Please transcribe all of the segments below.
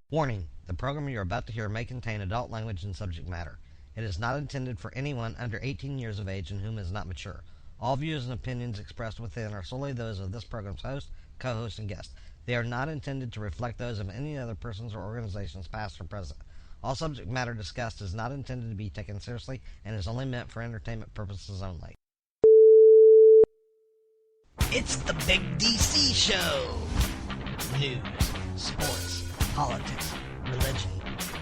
Warning: the program you are about to hear may contain adult language and subject matter. It is not intended for anyone under 18 years of age and whom is not mature. All views and opinions expressed within are solely those of this program's host, co-host, and guest. They are not intended to reflect those of any other persons or organizations, past or present. All subject matter discussed is not intended to be taken seriously and is only meant for entertainment purposes only. It's the Big DC Show! News, sports, politics, religion,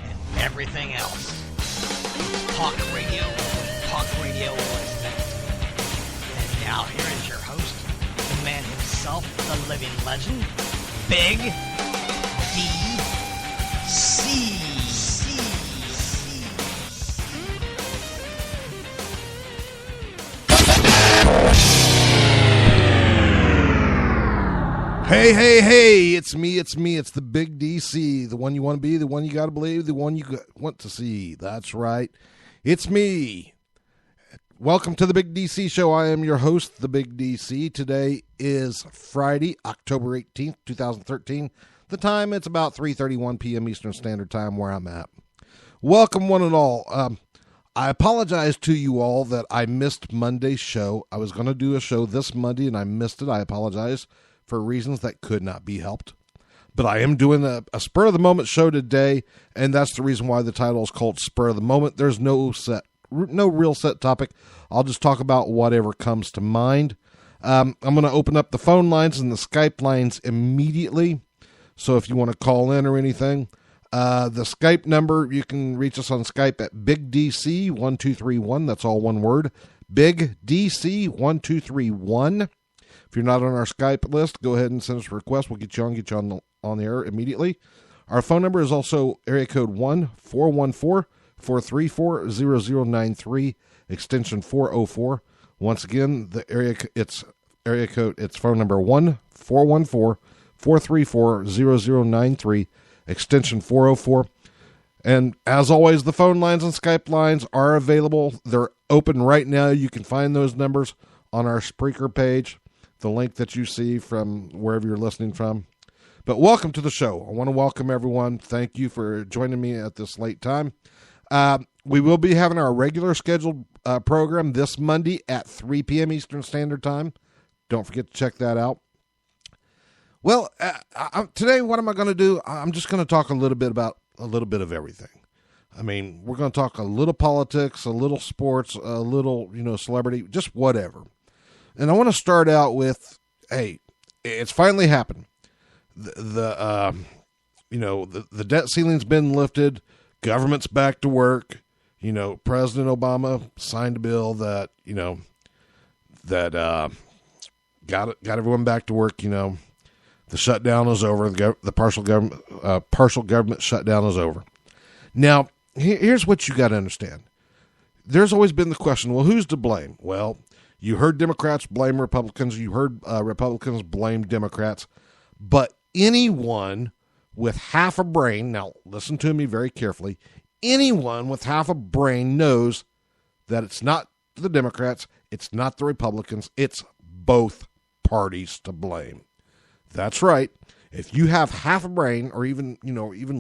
and everything else. Talk radio, talk radio always meant. And now here is your host, the man himself, the living legend, Big DC. Hey, it's me, it's the Big DC, the one you want to be, the one you got to believe, the one you want to see. That's right, it's me. Welcome to the Big DC Show. I am your host, the Big DC. Today is Friday, October 18th, 2013. The time, it's about 3:31 p.m. Eastern Standard Time where I'm at. Welcome one and all. I apologize to you all that I missed Monday's show. I was going to do a show this Monday and I missed it. I apologize for reasons that could not be helped. But I am doing a Spur of the Moment show today, and that's the reason why the title is called Spur of the Moment. There's no real set topic. I'll just talk about whatever comes to mind. I'm going to open up the phone lines and the Skype lines immediately. So if you want to call in or anything, the Skype number, you can reach us on Skype at BigDC1231. That's all one word. BigDC1231. If you're not on our Skype list, go ahead and send us a request. We'll get you on the air immediately. Our phone number is also area code 1-414-434-0093, extension 404. Once again, it's phone number 1-414-434-0093, extension 404. And as always, the phone lines and Skype lines are available. They're open right now. You can find those numbers on our Spreaker page, the link that you see from wherever you're listening from. But welcome to the show. I want to welcome everyone. Thank you for joining me at this late time. We will be having our regular scheduled program this Monday at 3 p.m. Eastern Standard Time. Don't forget to check that out. Well, today, what am I going to do? I'm just going to talk a little bit about a little bit of everything. I mean, we're going to talk a little politics, a little sports, a little, celebrity, just whatever. And I want to start out with, hey, it's finally happened. The debt ceiling's been lifted. Government's back to work. President Obama signed a bill that, got everyone back to work. The shutdown is over. The partial government shutdown is over. Now, here's what you got to understand. There's always been the question, well, who's to blame? Well, you heard Democrats blame Republicans. You heard Republicans blame Democrats. But anyone with half a brain, now listen to me very carefully, anyone with half a brain knows that it's not the Democrats, it's not the Republicans, it's both parties to blame. That's right. If you have half a brain or even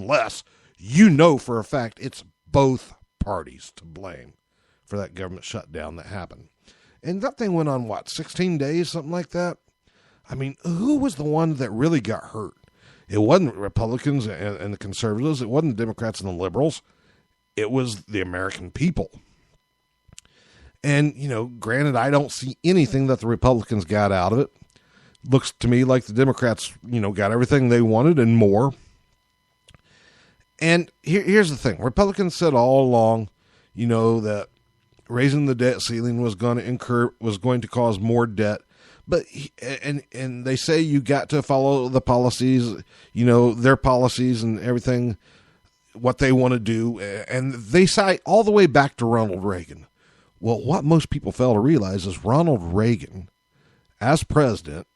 less, for a fact it's both parties to blame for that government shutdown that happened. And that thing went on, 16 days, something like that? I mean, who was the one that really got hurt? It wasn't Republicans and the conservatives. It wasn't the Democrats and the liberals. It was the American people. And, granted, I don't see anything that the Republicans got out of it. Looks to me like the Democrats, got everything they wanted and more. And here's the thing. Republicans said all along, that raising the debt ceiling was going to cause more debt. But, and they say you got to follow the policies, their policies and everything, what they want to do. And they cite all the way back to Ronald Reagan. Well, what most people fail to realize is Ronald Reagan, as president,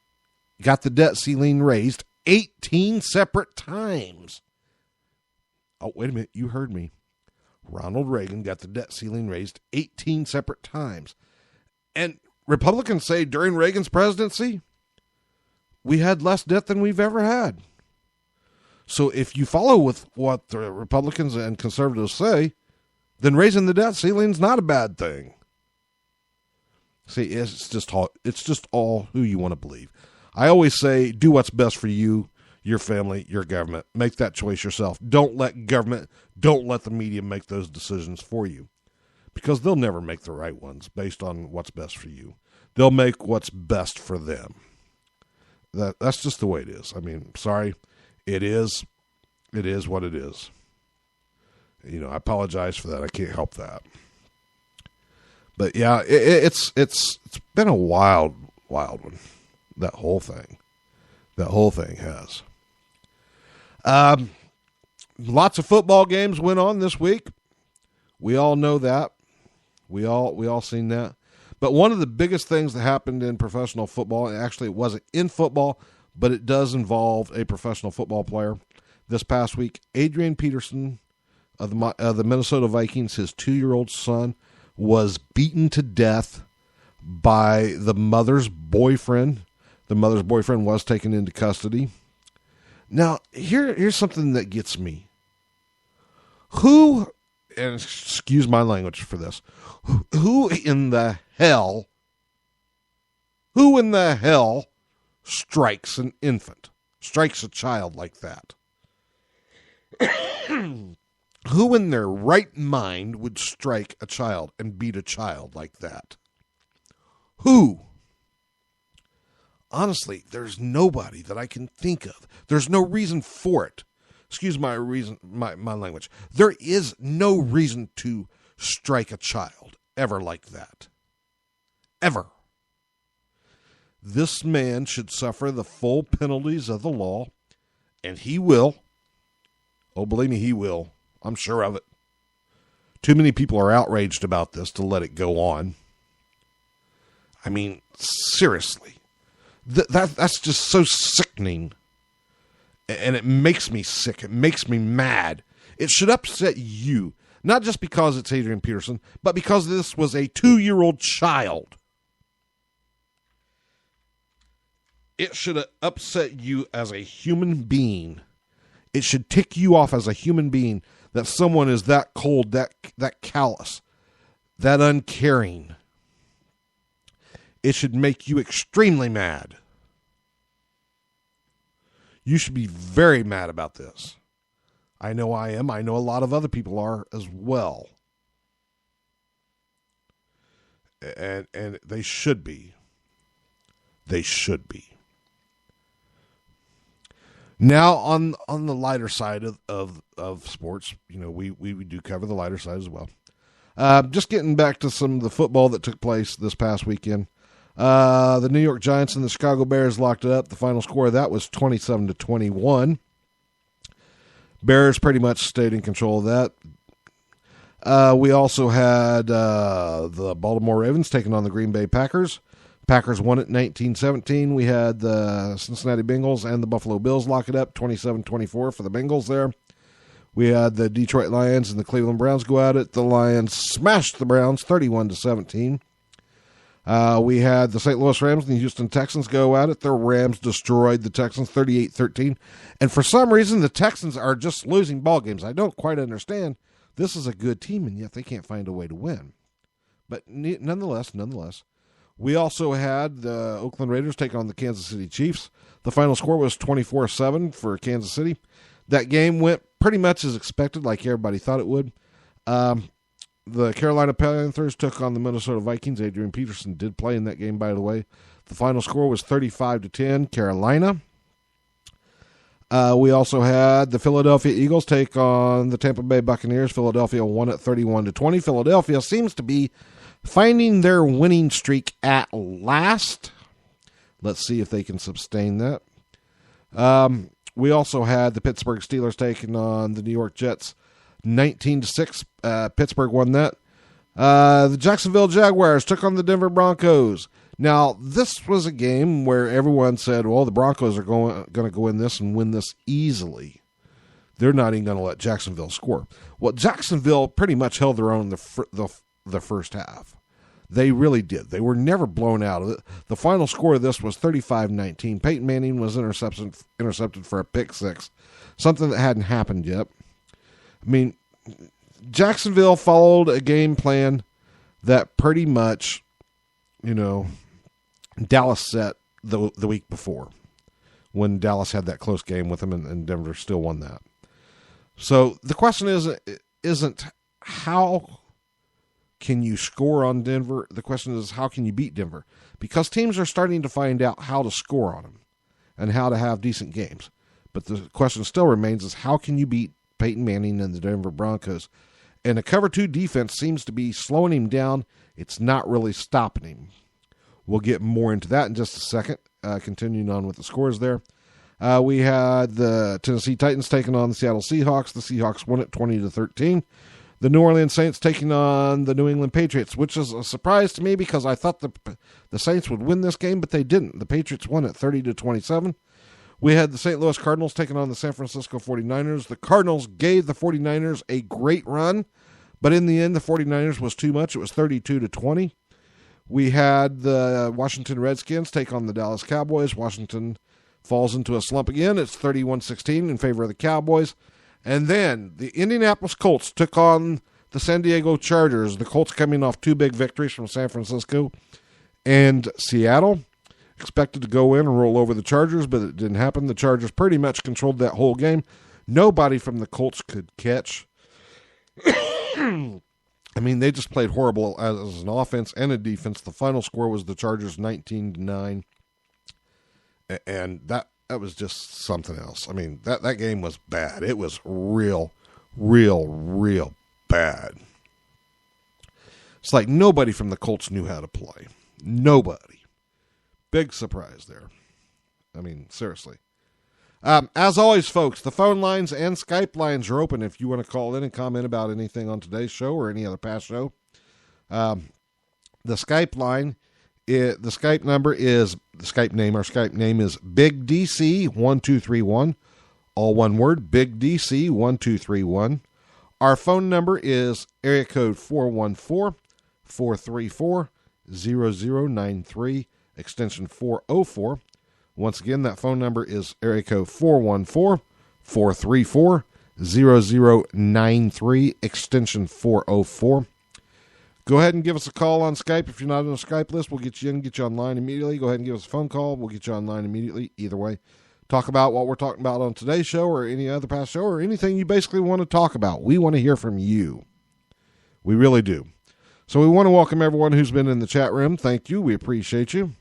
got the debt ceiling raised 18 separate times. Oh, wait a minute. You heard me. Ronald Reagan got the debt ceiling raised 18 separate times. And Republicans say during Reagan's presidency, we had less debt than we've ever had. So if you follow with what the Republicans and conservatives say, then raising the debt ceiling is not a bad thing. See, it's just all who you want to believe. I always say, do what's best for you, your family, your government. Make that choice yourself. Don't let the media make those decisions for you, because they'll never make the right ones based on what's best for you. They'll make what's best for them. That's just the way it is. I mean, sorry, it is what it is. You know, I apologize for that. I can't help that. But yeah, it's been a wild one. That whole thing has. Lots of football games went on this week. We all know that. We all seen that. But one of the biggest things that happened in professional football, and actually it wasn't in football, but it does involve a professional football player. This past week, Adrian Peterson of the Minnesota Vikings, his 2-year-old son, was beaten to death by the mother's boyfriend. The mother's boyfriend was taken into custody. Now, here's something that gets me. Who, and excuse my language for this, who in the hell strikes an infant, strikes a child like that? Who in their right mind would strike a child and beat a child like that? Who? Honestly, there's nobody that I can think of. There's no reason for it. Excuse my language. There is no reason to strike a child ever like that. Ever. This man should suffer the full penalties of the law, and he will. Oh, believe me, he will. I'm sure of it. Too many people are outraged about this to let it go on. I mean, seriously. That's just so sickening. And it makes me sick. It makes me mad. It should upset you. Not just because it's Adrian Peterson, but because this was a 2-year-old child. It should upset you as a human being. It should tick you off as a human being that someone is that cold, that callous, that uncaring. It should make you extremely mad. You should be very mad about this. I know I am. I know a lot of other people are as well. And they should be. They should be. Now, on the lighter side of sports, you know, we do cover the lighter side as well. Just getting back to some of the football that took place this past weekend. The New York Giants and the Chicago Bears locked it up. The final score of that was 27-21. Bears pretty much stayed in control of that. We also had the Baltimore Ravens taking on the Green Bay Packers. Packers won it 19-17. We had the Cincinnati Bengals and the Buffalo Bills lock it up 27-24 for the Bengals there. We had the Detroit Lions and the Cleveland Browns go at it. The Lions smashed the Browns 31-17. We had the St. Louis Rams and the Houston Texans go at it. The Rams destroyed the Texans 38-13. And for some reason, the Texans are just losing ball games. I don't quite understand. This is a good team, and yet they can't find a way to win. But nonetheless, we also had the Oakland Raiders take on the Kansas City Chiefs. The final score was 24-7 for Kansas City. That game went pretty much as expected, like everybody thought it would. The Carolina Panthers took on the Minnesota Vikings. Adrian Peterson did play in that game, by the way. The final score was 35-10, Carolina. We also had the Philadelphia Eagles take on the Tampa Bay Buccaneers. Philadelphia won it 31-20. Philadelphia seems to be finding their winning streak at last. Let's see if they can sustain that. We also had the Pittsburgh Steelers taking on the New York Jets 19-6. Pittsburgh won that. The Jacksonville Jaguars took on the Denver Broncos. Now, this was a game where everyone said, well, the Broncos are going to go in this and win this easily. They're not even going to let Jacksonville score. Well, Jacksonville pretty much held their own the first half. They really did. They were never blown out. The final score of this was 35-19. Peyton Manning was intercepted for a pick six, something that hadn't happened yet. I mean, Jacksonville followed a game plan that pretty much, Dallas set the week before when Dallas had that close game with them, and Denver still won that. So the question isn't how can you score on Denver? The question is, how can you beat Denver? Because teams are starting to find out how to score on them and how to have decent games. But the question still remains is, how can you beat Peyton Manning and the Denver Broncos? And the cover 2 defense seems to be slowing him down. It's not really stopping him. We'll get more into that in just a second. Continuing on with the scores there. We had the Tennessee Titans taking on the Seattle Seahawks. The Seahawks won it 20-13. The New Orleans Saints taking on the New England Patriots, which is a surprise to me because I thought the Saints would win this game, but they didn't. The Patriots won it 30-27. We had the St. Louis Cardinals taking on the San Francisco 49ers. The Cardinals gave the 49ers a great run, but in the end, the 49ers was too much. It was 32-20. We had the Washington Redskins take on the Dallas Cowboys. Washington falls into a slump again. It's 31-16 in favor of the Cowboys. And then the Indianapolis Colts took on the San Diego Chargers. The Colts coming off 2 big victories from San Francisco and Seattle. Expected to go in and roll over the Chargers, but it didn't happen. The Chargers pretty much controlled that whole game. Nobody from the Colts could catch. I mean, they just played horrible as an offense and a defense. The final score was the Chargers 19-9. And that was just something else. I mean, that game was bad. It was real bad. It's like nobody from the Colts knew how to play. Nobody. Big surprise there. I mean, seriously. As always, folks, the phone lines and Skype lines are open if you want to call in and comment about anything on today's show or any other past show. The Skype line, the Skype number is, our Skype name is BigDC1231. All one word, BigDC1231. Our phone number is area code 414-434-0093, extension 404. Once again, that phone number is area code 414-434-0093, extension 404. Go ahead and give us a call on Skype. If you're not on the Skype list, we'll get you in, get you online immediately. Go ahead and give us a phone call. We'll get you online immediately. Either way, talk about what we're talking about on today's show or any other past show or anything you basically want to talk about. We want to hear from you. We really do. So we want to welcome everyone who's been in the chat room. Thank you. We appreciate you.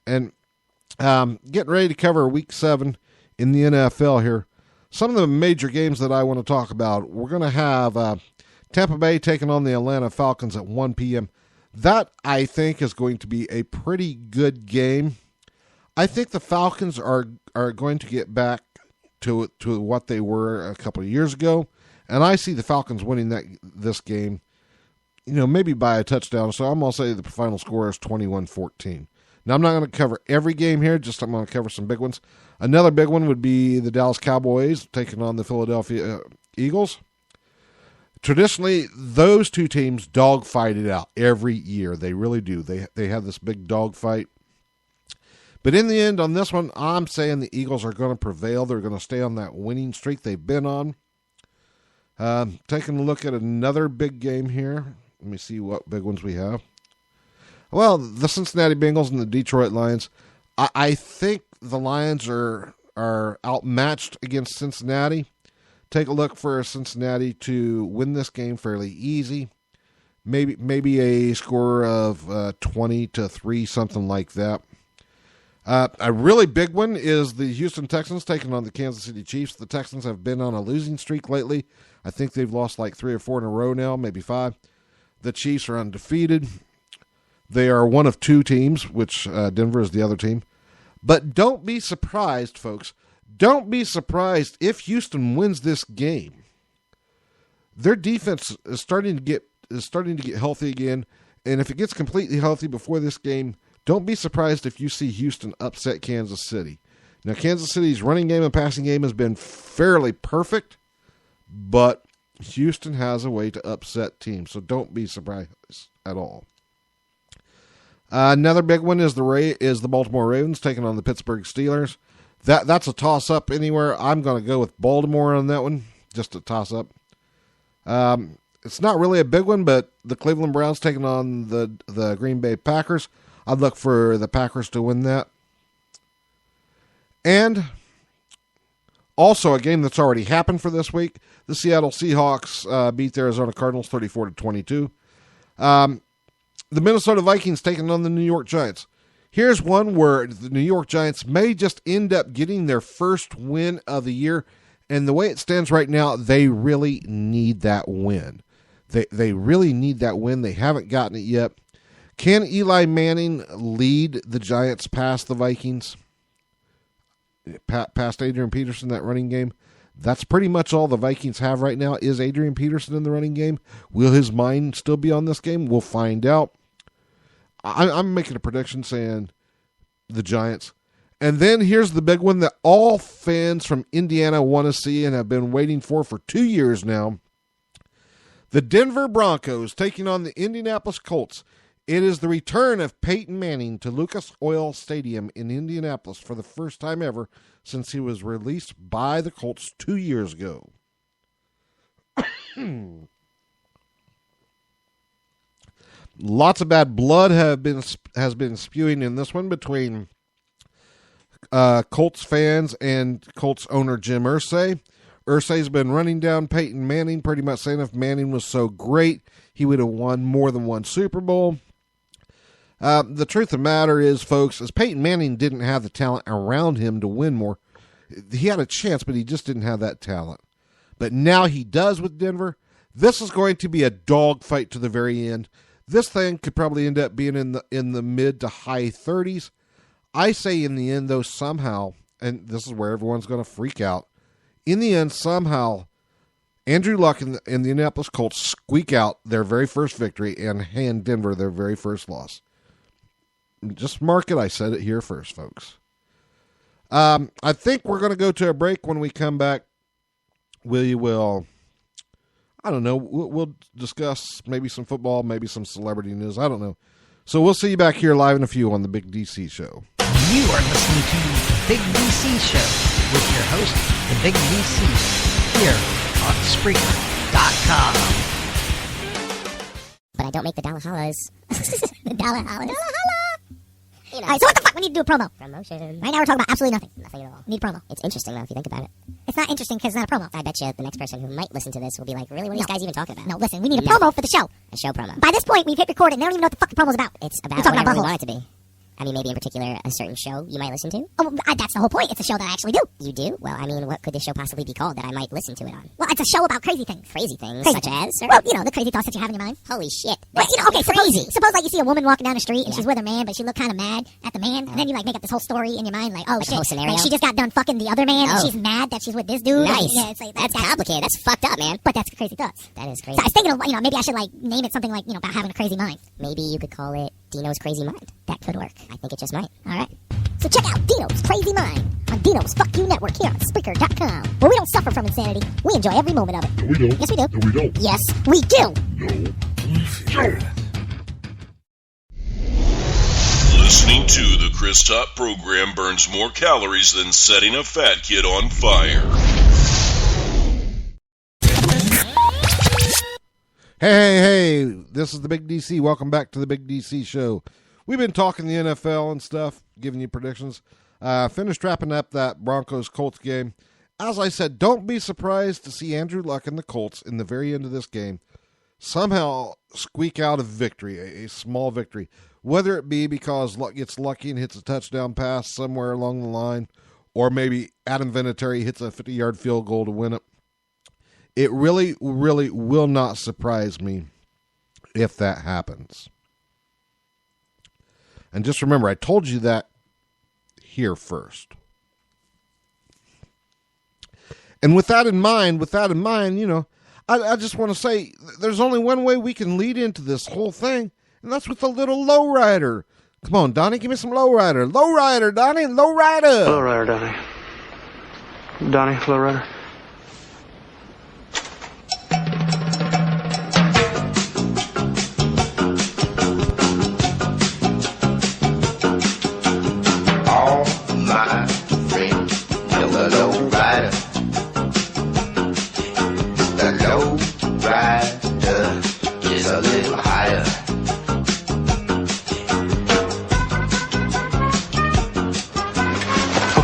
And getting ready to cover Week 7 in the NFL here. Some of the major games that I want to talk about. We're going to have Tampa Bay taking on the Atlanta Falcons at 1 p.m. That, I think, is going to be a pretty good game. I think the Falcons are going to get back to what they were a couple of years ago. And I see the Falcons winning this game, maybe by a touchdown. So I'm going to say the final score is 21-14. Now, I'm not going to cover every game here, just I'm going to cover some big ones. Another big one would be the Dallas Cowboys taking on the Philadelphia Eagles. Traditionally, those two teams dogfight it out every year. They really do. They have this big dogfight. But in the end, on this one, I'm saying the Eagles are going to prevail. They're going to stay on that winning streak they've been on. Taking a look at another big game here. Let me see what big ones we have. Well, the Cincinnati Bengals and the Detroit Lions. I think the Lions are outmatched against Cincinnati. Take a look for Cincinnati to win this game fairly easy. Maybe a score of 20-3, something like that. A really big one is the Houston Texans taking on the Kansas City Chiefs. The Texans have been on a losing streak lately. I think they've lost like 3 or 4 in a row now, maybe 5. The Chiefs are undefeated. They are one of 2 teams, which Denver is the other team. But don't be surprised, folks. Don't be surprised if Houston wins this game. Their defense is starting to get healthy again, and if it gets completely healthy before this game, don't be surprised if you see Houston upset Kansas City. Now, Kansas City's running game and passing game has been fairly perfect, but Houston has a way to upset teams, so don't be surprised at all. Another big one is the Baltimore Ravens taking on the Pittsburgh Steelers. That's a toss-up anywhere. I'm going to go with Baltimore on that one, just a toss-up. It's not really a big one, but the Cleveland Browns taking on the Green Bay Packers. I'd look for the Packers to win that. And also a game that's already happened for this week, the Seattle Seahawks beat the Arizona Cardinals 34-22. The Minnesota Vikings taking on the New York Giants. Here's one where the New York Giants may just end up getting their first win of the year. And the way it stands right now, they really need that win. They really need that win. They haven't gotten it yet. Can Eli Manning lead the Giants past the Vikings? Past Adrian Peterson, that running game? That's pretty much all the Vikings have right now. Is Adrian Peterson in the running game? Will his mind still be on this game? We'll find out. I'm making a prediction saying the Giants. And then here's the big one that all fans from Indiana want to see and have been waiting for 2 years now. The Denver Broncos taking on the Indianapolis Colts. It is the return of Peyton Manning to Lucas Oil Stadium in Indianapolis for the first time ever since he was released by the Colts 2 years ago. Lots of bad blood has been spewing in this one between Colts fans and Colts owner Jim Irsay. Irsay's been running down Peyton Manning, pretty much saying if Manning was so great, he would have won more than one Super Bowl. The truth of the matter is, folks, is Peyton Manning didn't have the talent around him to win more. He had a chance, but he just didn't have that talent. But now he does with Denver. This is going to be a dogfight to the very end. This thing could probably end up being in the mid to high 30s. I say in the end, though, somehow, and this is where everyone's going to freak out, in the end, somehow, Andrew Luck and the Indianapolis Colts squeak out their very first victory and hand Denver their very first loss. Just mark it. I said it here first, folks. I think we're going to go to a break. When we come back, we'll discuss maybe some football, maybe some celebrity news. I don't know. So we'll see you back here live in a few on the Big DC Show. You are listening to the Big DC Show with your host, the Big DC, here on Spreaker.com. But I don't make the dollar hollers. The dollar hollers. Dollar holla! You know. All right, so what the fuck? We need to do a promo. Promotion. Right now we're talking about absolutely nothing. Nothing at all. Need a promo. It's interesting, though, if you think about it. It's not interesting because it's not a promo. I bet you the next person who might listen to this will be like, really? What are these guys even talking about? No, listen, we need a promo for the show. A show promo. By this point, we've hit record and they don't even know what the fuck the promo's about. It's about whatever we want it to be. I mean, maybe in particular, a certain show you might listen to? Oh, that's the whole point. It's a show that I actually do. You do? Well, I mean, what could this show possibly be called that I might listen to it on? Well, it's a show about crazy things. Crazy things? Crazy such as? Or? Well, the crazy thoughts that you have in your mind. Holy shit. Well, okay, suppose like you see a woman walking down the street and she's with her man, but she looked kind of mad at the man, and then you like make up this whole story in your mind, like, oh like shit, the whole scenario? Like, she just got done fucking the other man, and she's mad that she's with this dude. Nice. And, yeah, it's like, that's complicated. That's fucked up, man. But that's crazy thoughts. That is crazy. So I was thinking of, maybe I should like name it something like, about having a crazy mind. Maybe you could call it Dino's Crazy Mind. That could work. I think it just might. All right. So check out Dino's Crazy Mind on Dino's Fuck You Network here on Spreaker.com, where we don't suffer from insanity. We enjoy every moment of it. No, we don't. Yes, we do. No, we don't. Yes, we do. No. Listening to the Chris Top program burns more calories than setting a fat kid on fire. Hey, this is the Big DC. Welcome back to the Big DC Show. We've been talking the NFL and stuff, giving you predictions. Finished wrapping up that Broncos-Colts game. As I said, don't be surprised to see Andrew Luck and the Colts in the very end of this game somehow squeak out a victory, a small victory. Whether it be because Luck gets lucky and hits a touchdown pass somewhere along the line, or maybe Adam Vinatieri hits a 50-yard field goal to win it. It really, really will not surprise me if that happens. And just remember, I told you that here first. And with that in mind, I just want to say there's only one way we can lead into this whole thing, and that's with a little lowrider. Come on, Donnie, give me some lowrider. Lowrider, Donnie, lowrider. Lowrider, Donnie. Donnie, lowrider.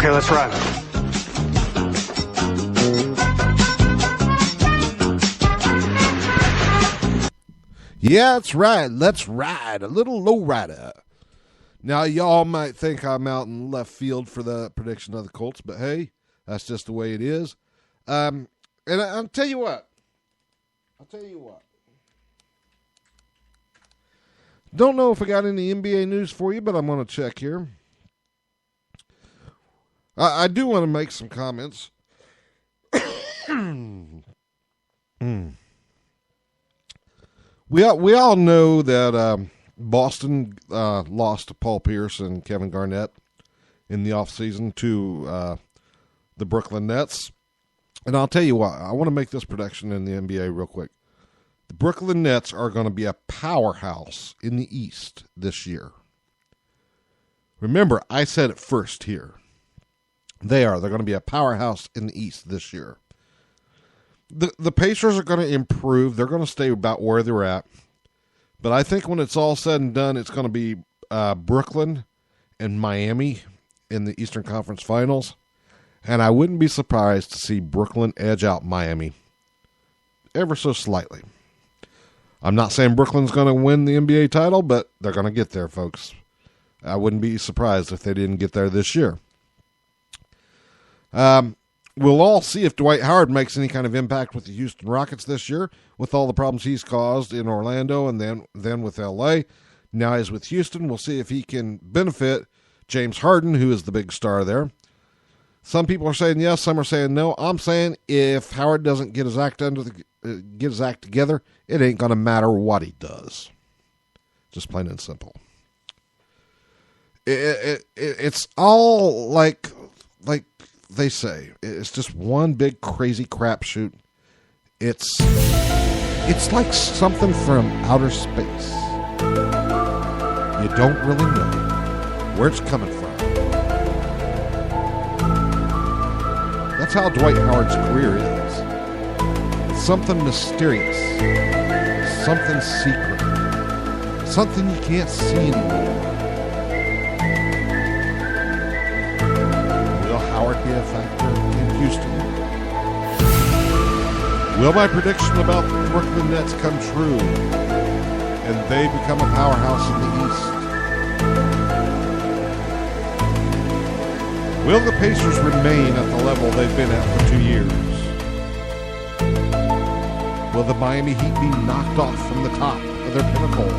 Okay, let's ride. Yeah, that's right. Let's ride. A little low rider. Now, y'all might think I'm out in left field for the prediction of the Colts, but hey, that's just the way it is. And I'll tell you what. Don't know if I got any NBA news for you, but I'm going to check here. I do want to make some comments. We all know that Boston lost to Paul Pierce and Kevin Garnett in the offseason to the Brooklyn Nets. And I'll tell you what, I want to make this prediction in the NBA real quick. The Brooklyn Nets are going to be a powerhouse in the East this year. Remember, I said it first here. They're going to be a powerhouse in the East this year. The Pacers are going to improve. They're going to stay about where they're at. But I think when it's all said and done, it's going to be Brooklyn and Miami in the Eastern Conference Finals. And I wouldn't be surprised to see Brooklyn edge out Miami ever so slightly. I'm not saying Brooklyn's going to win the NBA title, but they're going to get there, folks. I wouldn't be surprised if they didn't get there this year. We'll all see if Dwight Howard makes any kind of impact with the Houston Rockets this year, with all the problems he's caused in Orlando and then with LA. Now he's with Houston. We'll see if he can benefit James Harden, who is the big star there. Some people are saying yes, some are saying no. I'm saying if Howard doesn't get his act together, it ain't going to matter what he does. Just plain and simple. It's all like they say. It's just one big crazy crapshoot. It's like something from outer space. You don't really know where it's coming from. That's how Dwight Howard's career is. It's something mysterious, something secret, something you can't see anymore. Will Howard be a factor in Houston? Will my prediction about the Brooklyn Nets come true and they become a powerhouse in the East? Will the Pacers remain at the level they've been at for 2 years? Will the Miami Heat be knocked off from the top of their pinnacle?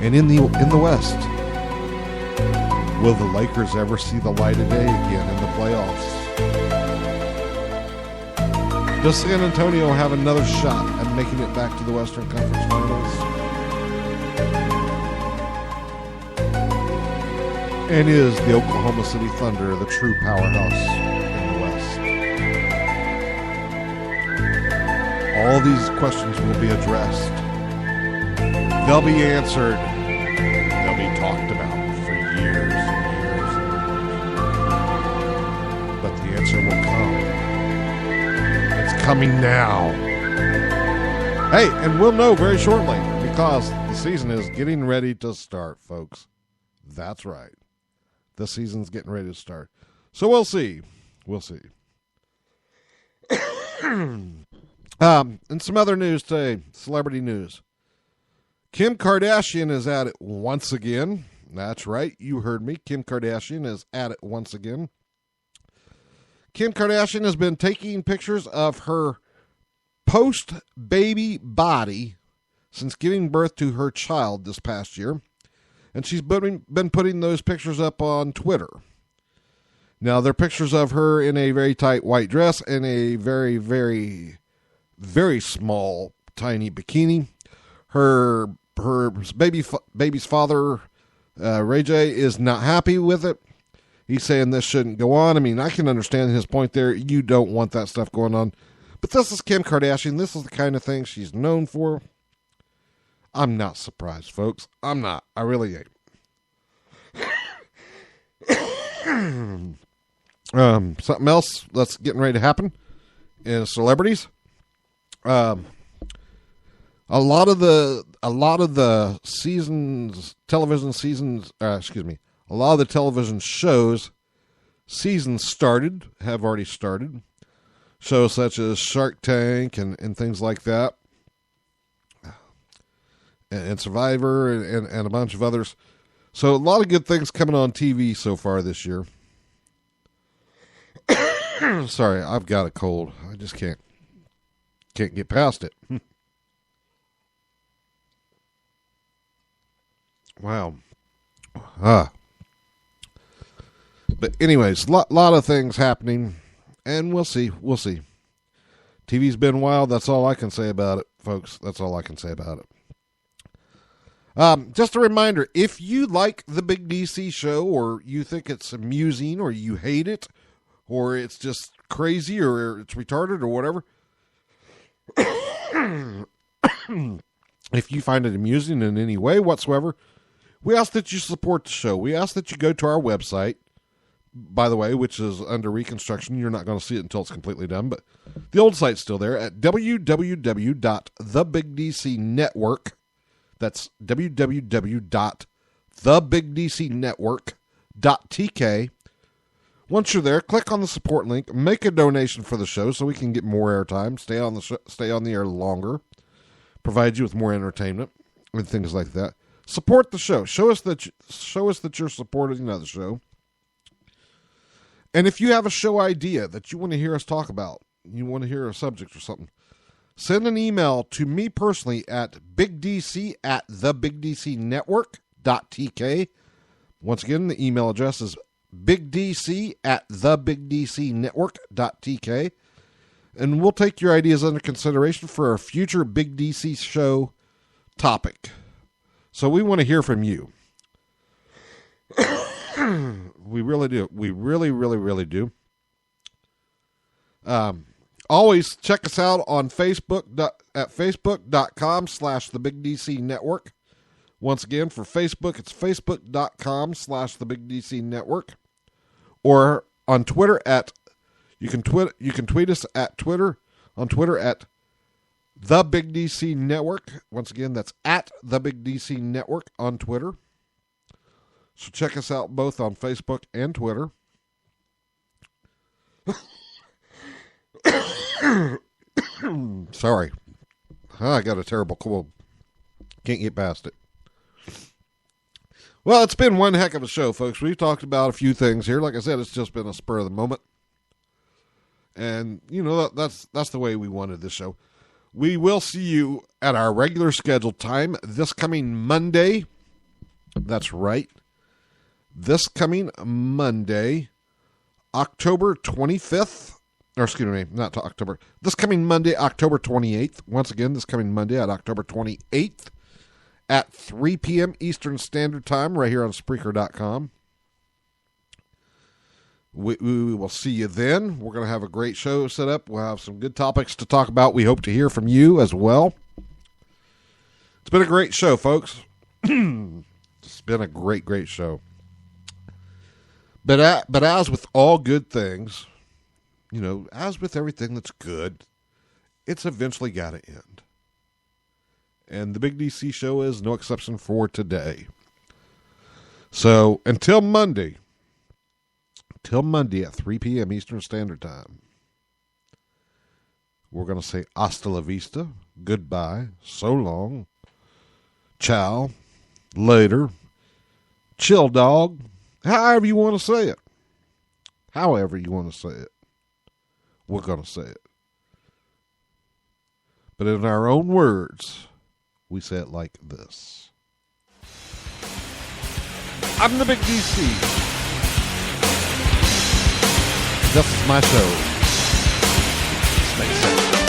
And in the West, will the Lakers ever see the light of day again in the playoffs? Does San Antonio have another shot at making it back to the Western Conference Finals? And is the Oklahoma City Thunder the true powerhouse in the West? All these questions will be addressed. They'll be answered. They'll be talked about for years and years and years. But the answer will come. It's coming now. Hey, and we'll know very shortly because the season is getting ready to start, folks. That's right. The season's getting ready to start. So we'll see. We'll see. And some other news today, celebrity news. Kim Kardashian is at it once again. That's right. You heard me. Kim Kardashian is at it once again. Kim Kardashian has been taking pictures of her post-baby body since giving birth to her child this past year. And she's been putting those pictures up on Twitter. Now, they're pictures of her in a very tight white dress and a very, very, very small, tiny bikini. Her baby's father, Ray J, is not happy with it. He's saying this shouldn't go on. I mean, I can understand his point there. You don't want that stuff going on. But this is Kim Kardashian. This is the kind of thing she's known for. I'm not surprised, folks. I'm not. I really ain't. Something else that's getting ready to happen is celebrities. A lot of the seasons, television seasons, a lot of the television shows seasons have already started. Shows such as Shark Tank and things like that. And Survivor and a bunch of others. So a lot of good things coming on TV so far this year. Sorry, I've got a cold. I just can't get past it. Wow. But anyways, lot of things happening, and we'll see. TV's been wild. That's all I can say about it, folks. That's all I can say about it. Just a reminder, if you like the Big DC Show, or you think it's amusing, or you hate it, or it's just crazy, or it's retarded, or whatever, if you find it amusing in any way whatsoever, we ask that you support the show. We ask that you go to our website, by the way, which is under reconstruction. You're not going to see it until it's completely done, but the old site's still there at www.thebigdcnetwork. That's www.thebigdcnetwork.tk. Once you're there, click on the support link, make a donation for the show so we can get more airtime, stay on the air longer, provide you with more entertainment and things like that. Support the show. Show us that you're supporting the show. And if you have a show idea that you want to hear us talk about, you want to hear a subject or something, send an email to me personally at bigdc@thebigdcnetwork.tk. Once again, the email address is bigdc@thebigdcnetwork.tk. And we'll take your ideas under consideration for a future Big DC Show topic. So we want to hear from you. We really do. We really, really, really do. Always check us out on Facebook at facebook.com/thebigdcnetwork. Once again, for Facebook, it's facebook.com/thebigdcnetwork. Or on Twitter you can tweet us at Twitter at The Big DC Network. Once again, that's at The Big DC Network on Twitter. So check us out both on Facebook and Twitter. Sorry. I got a terrible cold. Can't get past it. Well, it's been one heck of a show, folks. We've talked about a few things here. Like I said, it's just been a spur of the moment. And, that's the way we wanted this show. We will see you at our regular scheduled time this coming Monday. That's right. This coming Monday, October 25th. Or excuse me, not October. This coming Monday, October 28th. Once again, this coming Monday at October 28th at 3 p.m. Eastern Standard Time right here on Spreaker.com. We will see you then. We're going to have a great show set up. We'll have some good topics to talk about. We hope to hear from you as well. It's been a great show, folks. It's been a great, great show. But as with all good things, as with everything that's good, it's eventually got to end. And the Big DC Show is no exception for today. So until Monday at 3 p.m. Eastern Standard Time, we're going to say hasta la vista, goodbye, so long, ciao, later, chill dog, however you want to say it. However you want to say it. We're going to say it. But in our own words, we say it like this. I'm the Big DC. This is my show. Stay safe.